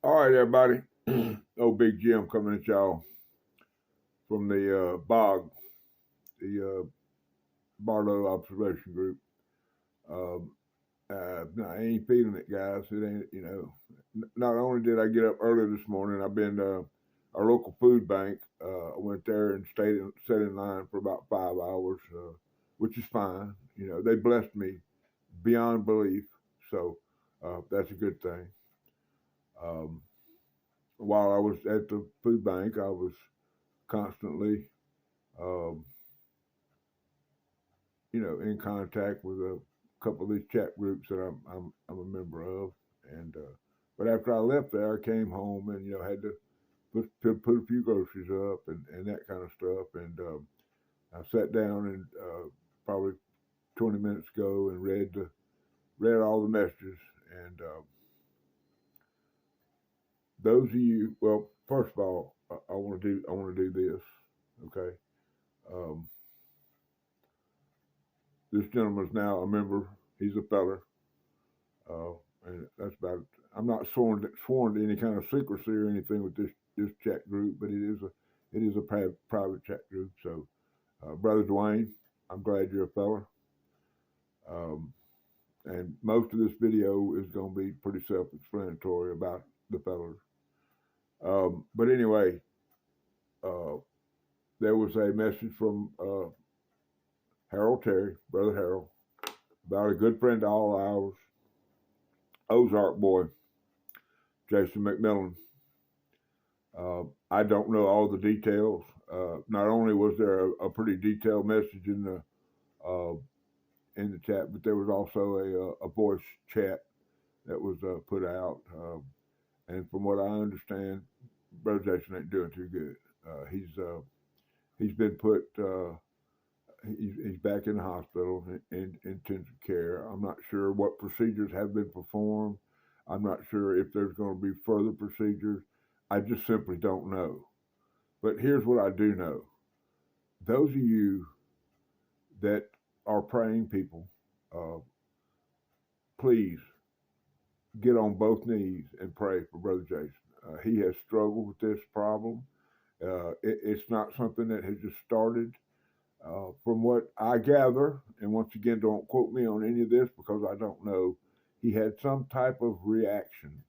All right, everybody. Old Big Jim coming at y'all from the bog, the Barlow Observation Group. Um, no, I ain't feeling it, guys. It ain't, not only did I get up early this morning, I've been to our local food bank. I went there and sat in line for about 5 hours, which is fine. They blessed me beyond belief. So that's a good thing. Um, while I was at the food bank, I was constantly, um, in contact with a couple of these chat groups that I'm a member of. And but after I left there, I came home and had to put a few groceries up and that kind of stuff. And I sat down and probably 20 minutes ago and read all the messages. And those of you, well, first of all, I want to do this. Okay. Um, this gentleman's now a member. He's a feller. Uh, and that's about it. I'm not sworn to any kind of secrecy or anything with this chat group, but it is a private chat group. So, brother Dwayne, I'm glad you're a feller. Um, and most of this video is going to be pretty self-explanatory about the fellers. But anyway, uh, there was a message from Harold Terry, brother Harold, about a good friend of all ours, Ozark boy, Jason McMillan. I don't know all the details. Not only was there a pretty detailed message uh, in the chat, but there was also a voice chat that was put out. And from what I understand, Brother Jason ain't doing too good. He's been put. He's back in the hospital in intensive care. I'm not sure what procedures have been performed. I'm not sure if there's going to be further procedures. I just simply don't know. But here's what I do know. Those of you that are praying people, uh, please get on both knees and pray for Brother Jason. He has struggled with this problem. It's not something that has just started. From what I gather, and once again, don't quote me on any of this because I don't know, he had some type of reaction.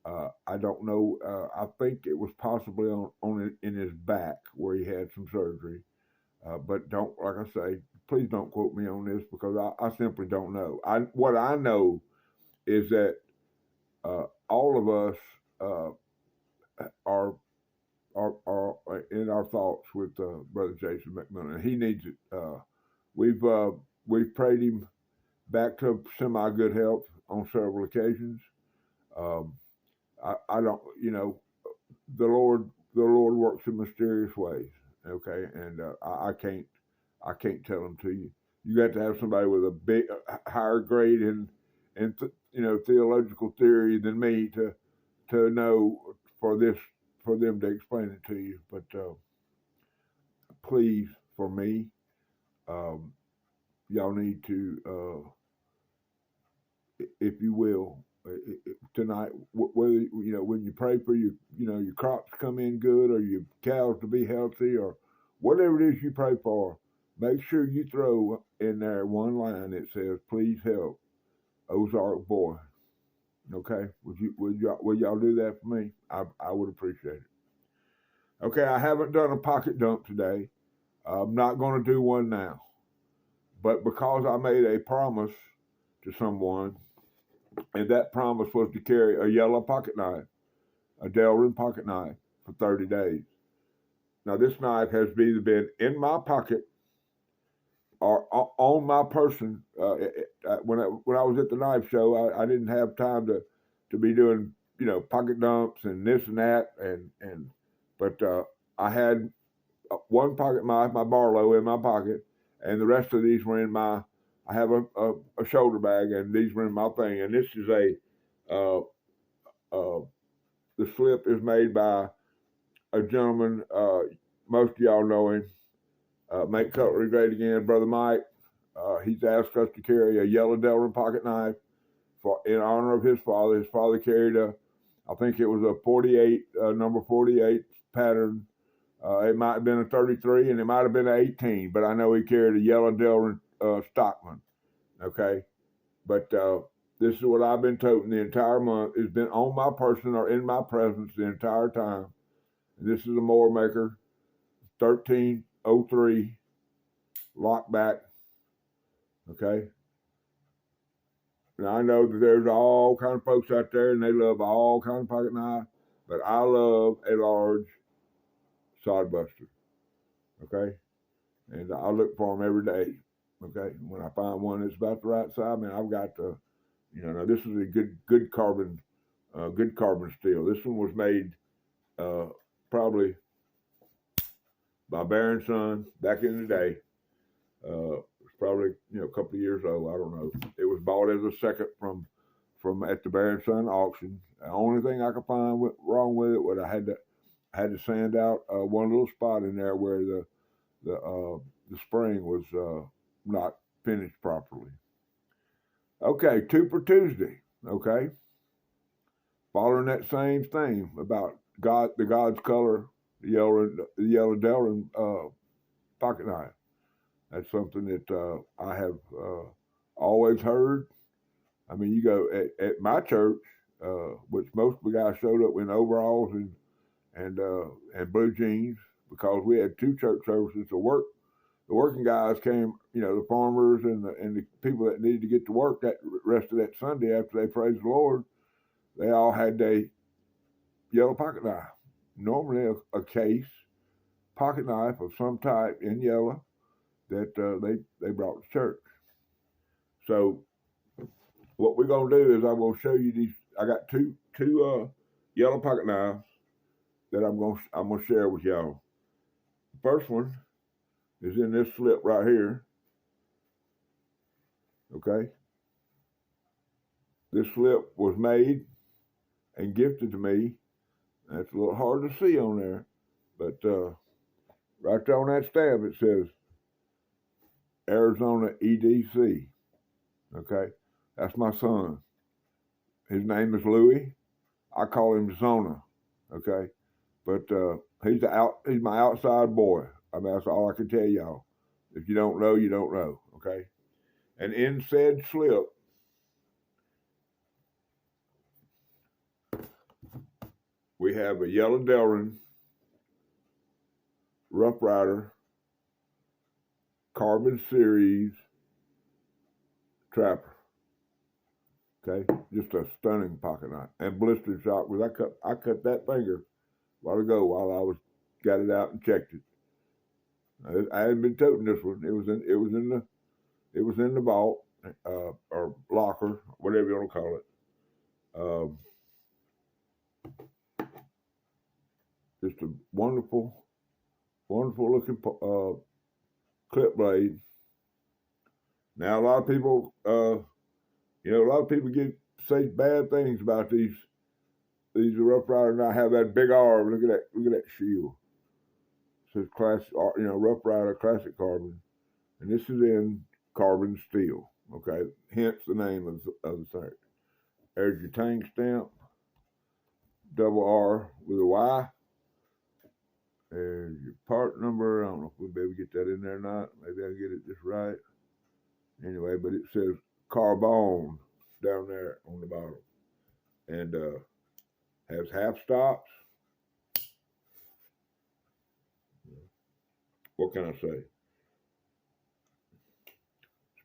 I don't know. I think it was possibly on it in his back where he had some surgery. But don't, like I say, please don't quote me on this because I simply don't know. What I know is that all of us are are in our thoughts with Brother Jason McMillan. He needs it. We've uh, we've prayed him back to semi good health on several occasions. Um, I don't, the Lord works in mysterious ways. Okay, and I can't tell them to you. You got to have somebody with a big higher grade in theological theory than me to know for them to explain it to you. But please, for me, um, y'all need to, if you will, tonight, whether when you pray for your crops to come in good or your cows to be healthy or whatever it is you pray for, make sure you throw in there one line that says, "Please help Ozark boy." Okay, would y'all do that for me? I would appreciate it. Okay, I haven't done a pocket dump today. I'm not going to do one now, but because I made a promise to someone, and that promise was to carry a yellow pocket knife, a Delrin pocket knife, for 30 days. Now, this knife has either been in my pocket or on my person. When I was at the knife show, I didn't have time to be doing pocket dumps and this and that but I had one pocket knife, my Barlow, in my pocket, and the rest of these were in my. I have a shoulder bag, and these were in my thing. And this is uh, uh, the slip is made by a gentleman. Most of y'all know him. Make cutlery great again, brother Mike. He's asked us to carry a yellow Delrin pocket knife in honor of his father. His father carried I think it was a 48, number 48 pattern. It might have been a 33 and it might have been an 18, but I know he carried a yellow Delrin Stockman. Okay. But this is what I've been toting the entire month. It's been on my person or in my presence the entire time. And this is a mower maker, 1303 lockback. Okay. Now I know that there's all kind of folks out there and they love all kind of pocket knives, but I love a large sod buster. Okay. And I look for them every day. Okay. When I find one that's about the right size, man, I've got to, now this is a good carbon steel. This one was made probably by Bear & Son back in the day. It's probably a couple of years old. I don't know. It was bought as a second from at the Bear & Son auction. The only thing I could find wrong with it was I had to sand out one little spot in there where the spring was not finished properly. Okay, Two for Tuesday. Okay, following that same thing about the God's color, the yellow Delrin pocket knife. That's something that I have always heard. I mean, you go at my church, which most of the guys showed up in overalls and blue jeans because we had 2 church services to work. The working guys came, the farmers and the people that needed to get to work that rest of that Sunday after they praised the Lord. They all had their yellow pocket knife. Normally a case pocket knife of some type in yellow that they brought to church. So what we're gonna do is I'm gonna show you these. I got two yellow pocket knives that I'm gonna share with y'all. The first one is in this slip right here. Okay. This slip was made and gifted to me. That's a little hard to see on there, but right there on that stab it says Arizona EDC. Okay, that's my son. His name is Louis. I call him Zona. Okay, but he's my outside boy. I mean, that's all I can tell y'all. If you don't know, you don't know. Okay, and in said slip, we have a yellow Delrin Rough Rider Carbon Series Trapper. Okay, just a stunning pocket knife and blister shot. Because I cut that finger a while ago while I got it out and checked it. I hadn't been toting this one. It was in the vault or locker, whatever you want to call it. Just a wonderful looking clip blade. Now a lot of people, say bad things about these Rough Rider not have that big arm. Look at that shield. It says classic, Rough Rider Classic Carbon, and this is in carbon steel. Okay, hence the name of the thing. There's your tang stamp, double R with a Y. There's your part number. I don't know if we'll be able to get that in there or not. Maybe I'll get it just right. Anyway, but it says carbon down there on the bottom. And has half stops. What can I say?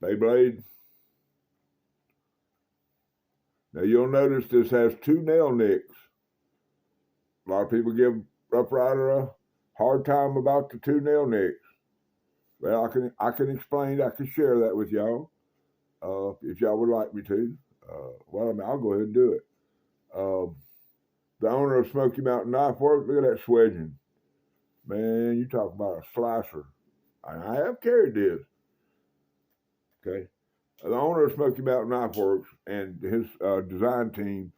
Spay blade. Now you'll notice this has 2 nail nicks. A lot of people give Rough Rider a hard time about the 2 nail nicks. Well, I can explain. I can share that with y'all if y'all would like me to. I'll go ahead and do it. The owner of Smoky Mountain Knife Works, look at that swedging. Man, you talk about a slicer. I have carried this. Okay. The owner of Smoky Mountain Knife Works and his design team,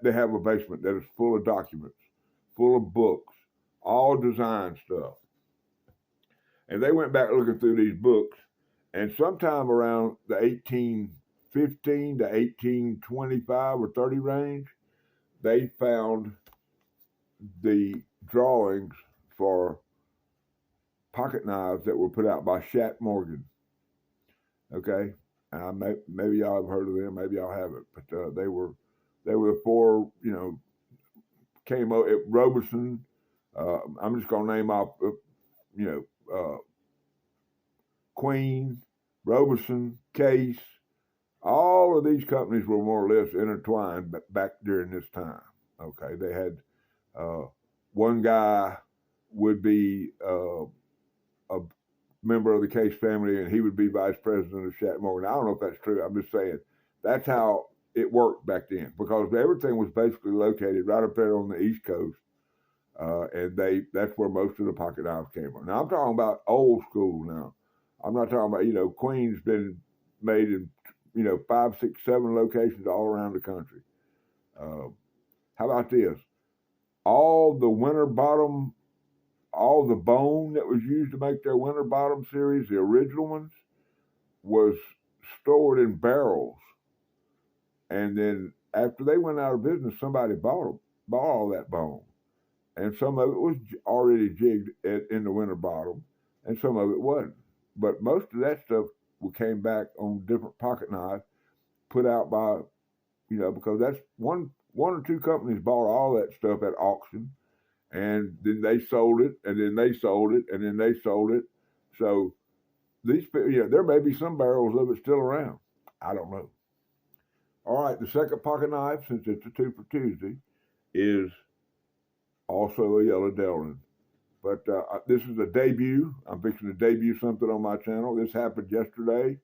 they have a basement that is full of documents, full of books, all design stuff. And they went back looking through these books, and sometime around the 1815 to 1825 or 30 range, they found the drawings for pocket knives that were put out by Shat Morgan. Okay, maybe y'all have heard of them, maybe y'all haven't, but they were the four, came out at Roberson. I'm just gonna name off, Queen, Roberson, Case. All of these companies were more or less intertwined back during this time. Okay, they had one guy would be a member of the Case family, and he would be vice president of Shat Morgan. I don't know if that's true. I'm just saying that's how it worked back then, because everything was basically located right up there on the East Coast, and that's where most of the pocket knives came from. Now I'm talking about old school. Now I'm not talking about Queen's been made in 5, 6, 7 locations all around the country. How about this? All the Winterbottom, all the bone that was used to make their Winterbottom series, the original ones, was stored in barrels. And then after they went out of business, somebody bought all that bone. And some of it was already jigged in the Winterbottom, and some of it wasn't. But most of that stuff came back on different pocket knives put out by, because that's one or two companies bought all that stuff at auction, and then they sold it, and then they sold it, and then they sold it. So these, there may be some barrels of it still around. I don't know. All right, the second pocket knife, since it's a 2 for Tuesday, is also a yellow Delrin. But this is a debut. I'm fixing to debut something on my channel. This happened yesterday.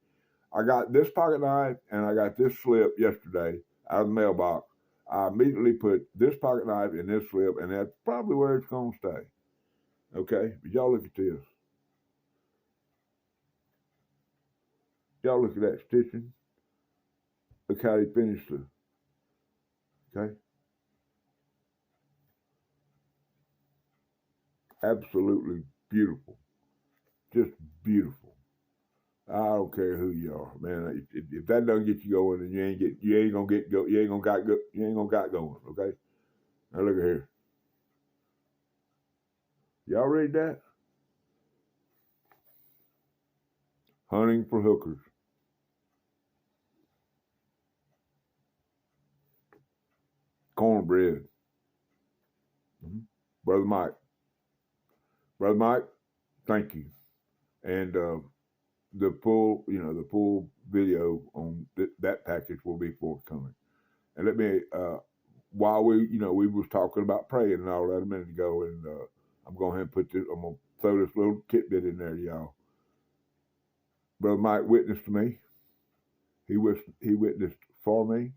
I got this pocket knife and I got this slip yesterday out of the mailbox. I immediately put this pocket knife in this slip, and that's probably where it's going to stay. Okay? But y'all look at this. Y'all look at that stitching. Look how he finished it. Okay? Absolutely beautiful. Just beautiful. I don't care who you are, man. If that doesn't get you going, then you ain't gonna got going. Okay. Now look at here. Y'all read that? Hunting for hookers. Cornbread. Mm-hmm. Brother Mike, thank you. And the full video on that package will be forthcoming. And let me, while we was talking about praying and all that a minute ago, and I'm going to I'm going to throw this little tidbit in there, y'all. Brother Mike witnessed to me. He witnessed for me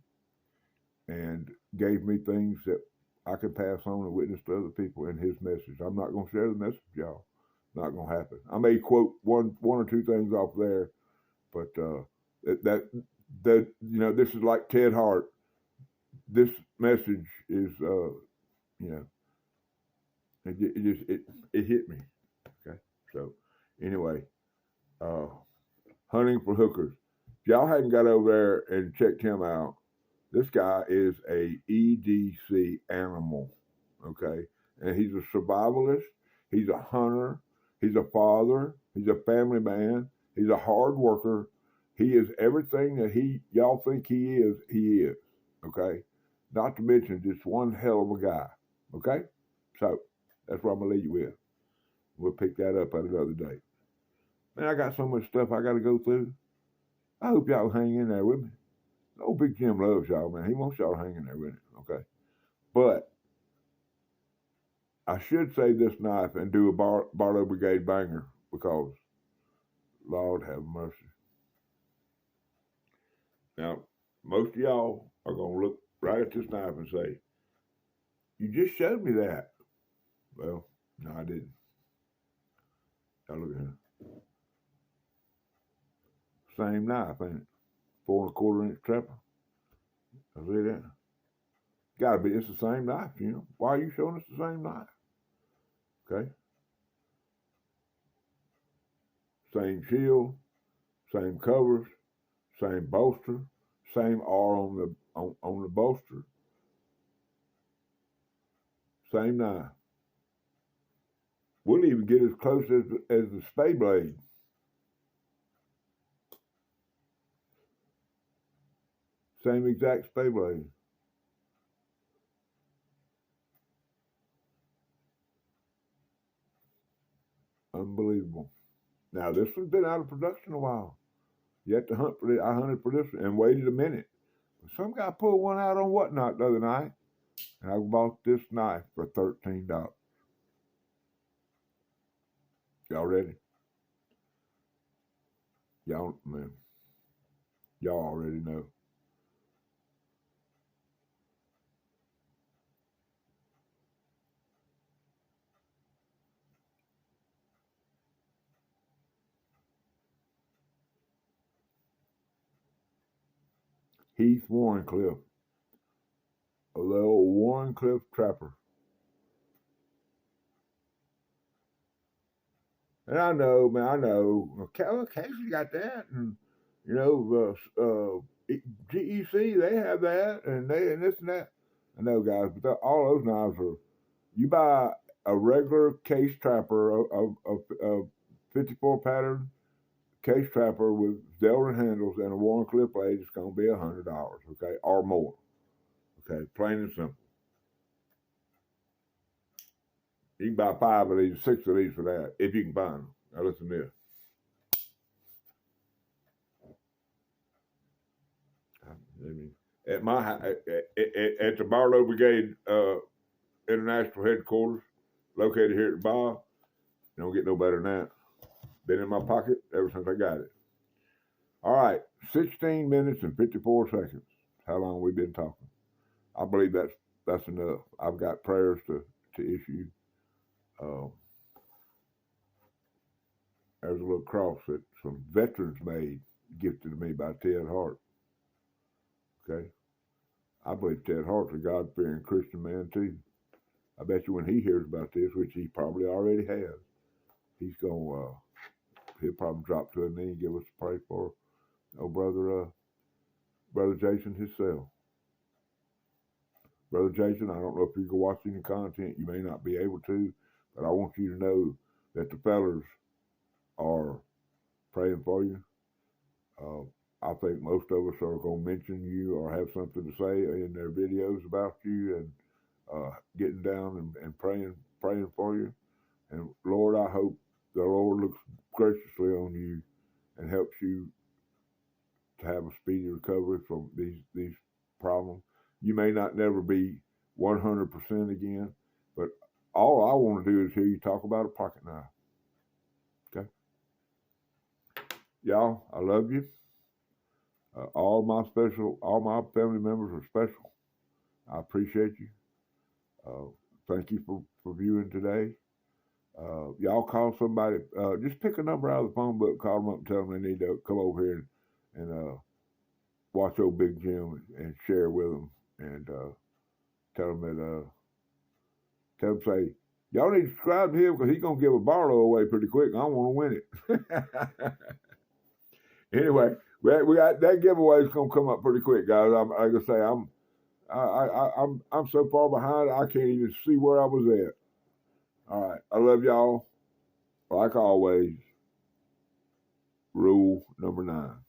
and gave me things that I could pass on and witness to other people in his message. I'm not going to share the message, y'all. Not going to happen. I may quote one or two things off there, but this is like Ted Hart. This message is it hit me. Okay, so anyway, hunting for hookers. If y'all hadn't got over there and checked him out, this guy is a EDC animal. Okay, and he's a survivalist. He's a hunter. He's a father. He's a family man. He's a hard worker. He is everything that y'all think he is. He is. Okay, not to mention just one hell of a guy. Okay, so that's what I'm gonna leave you with. We'll pick that up at another day. Man, I got so much stuff I got to go through. I hope y'all hang in there with me. Old Big Jim loves y'all, man. He wants y'all to hang in there with him. Okay, but I should save this knife and do a Barlow Brigade banger, because Lord have mercy. Now, most of y'all are going to look right at this knife and say, you just showed me that. Well, no, I didn't. Now look at it. Same knife, ain't it? 4 1/4 inch trapper. I see that. Gotta be, it's the same knife, Why are you showing us the same knife? Okay. Same shield, same covers, same bolster, same R on the bolster. Same knife. We'll even get as close as the spade blade. Same exact spade blade. Unbelievable. Now, this has been out of production a while. You have to hunt for it. I hunted for this and waited a minute. Some guy pulled one out on Whatnot the other night, and I bought this knife for $13. Y'all ready? Y'all, man, y'all already know. Heath Warrencliffe, a little Warrencliffe trapper. And I know, man, I know. Casey got that, and you know, GEC they have that, and this and that. I know, guys, but all those knives are. You buy a regular case trapper, a 54 pattern case trapper with Delrin handles and a Warrencliffe blade. It's going to be $100, okay, or more. Okay, plain and simple. You can buy 5 of these, 6 of these for that, if you can find them. Now listen to this. At the Barlow Brigade International Headquarters, located here at the bar, you don't get no better than that. Been in my pocket ever since I got it. All right, 16 minutes and 54 seconds. How long we've been talking? I believe that's enough. I've got prayers to issue. There's a little cross that some veterans made, gifted to me by Ted Hart. Okay? I believe Ted Hart's a God-fearing Christian man, too. I bet you when he hears about this, which he probably already has, he's going he'll probably drop to a knee and give us a pray for brother Jason himself. Brother Jason, I don't know if you can watch any content. You may not be able to, but I want you to know that the fellers are praying for you. I think most of us are going to mention you or have something to say in their videos about you and getting down and praying for you. And Lord, I hope the Lord looks graciously on you and helps you to have a speedy recovery from these problems. You may not never be 100% again, but all I want to do is hear you talk about a pocket knife. Okay? Y'all, I love you. All my family members are special. I appreciate you. Thank you for viewing today. Y'all call somebody. Just pick a number out of the phone book, call them up and tell them they need to come over here and watch old Big Jim and share with them and tell them say, y'all need to subscribe to him because he's going to give a Barlow away pretty quick and I want to win it. Anyway, we got that giveaway is going to come up pretty quick, guys. Like I say, I'm so far behind I can't even see where I was at. All right, I love y'all. Like always, rule number 9.